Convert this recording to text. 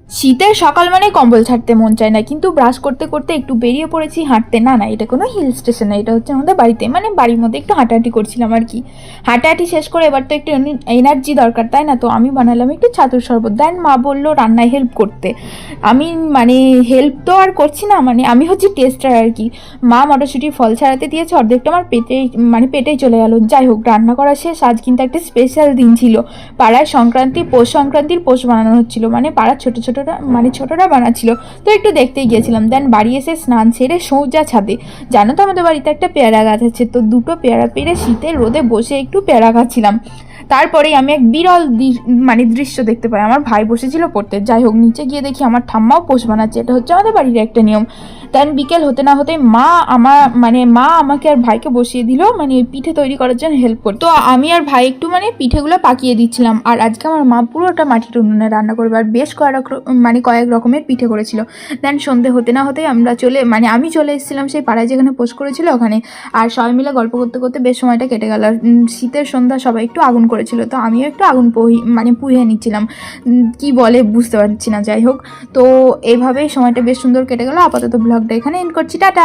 শীতের সকাল মানে কম্বল ছাড়তে মন চায় না, কিন্তু ব্রাশ করতে করতে একটু বেরিয়ে পড়েছি হাঁটতে। না না, এটা কোনো হিল স্টেশন না, এটা হচ্ছে আমাদের বাড়িতে, মানে বাড়ির মধ্যে একটু হাঁটাহাঁটি করছিলাম আর কি। হাঁটাহাঁটি শেষ করে এবার তো একটু এনার্জি দরকার, তাই না? তো আমি বানালাম একটু ছাতুর শরবত। দেন মা বললো রান্নায় হেল্প করতে। আমি মানে হেল্প তো আর করছি না, মানে আমি হচ্ছে টেস্টার আর কি। মা মটরশুঁটির ফল ছাড়াতে দিয়েছে, অর্ধেকটা আমার পেটেই চলে গেল। যাই হোক, রান্না করা শেষ। আজ কিন্তু একটা স্পেশাল দিন ছিল। পাড়ায় পৌষ সংক্রান্তির পোষ বানানো হচ্ছিল, মানে পাড়ার ছোটরা বানাচ্ছিল। তো একটু দেখতেই গিয়েছিলাম। দেন বাড়ি এসে স্নান সেরে সোজা ছাদে। জানো তো আমাদের বাড়িতে একটা পেয়ারা গাছ আছে, তো দুটো পেয়ারা পেরে শীতের রোদে বসে একটু পেয়ারা খাচ্ছিলাম। তারপরেই আমি এক বিরল দৃশ্য দেখতে পাই। আমার ভাই বসেছিল পড়তে। যাই হোক, নিচে গিয়ে দেখি আমার ঠাম্মাও পোষ বানাচ্ছে। এটা হচ্ছে আমাদের বাড়ির একটা নিয়ম। দেন বিকেল হতে না হতে মা আমাকে আর ভাইকে বসিয়ে দিল মানে পিঠে তৈরি করার জন্য হেল্প করতে। তো আমি আর ভাই একটু পিঠেগুলো পাকিয়ে দিচ্ছিলাম। আর আজকে আমার মা পুরোটা মাটির উনুনে রান্না করবে, আর বেশ কয়েক রকমের পিঠে করেছিল। দেন সন্ধে হতে না হতেই আমি চলে এসেছিলাম সেই পাড়ায় যেখানে পোষ করেছিল ওখানে। আর সবাই মিলে গল্প করতে করতে বেশ সময়টা কেটে গেল। শীতের সন্ধ্যা, সবাই একটু আগুন করেছিল, তো আমিও একটু আগুন পুড়িয়ে নিচ্ছিলাম। কি বলে বুঝতে পারছি না। যাই হোক, তো এইভাবেই সময়টা বেশ সুন্দর কেটে গেল। আপাতত ব্লগটা এখানে এন্ড করছি, টাটা।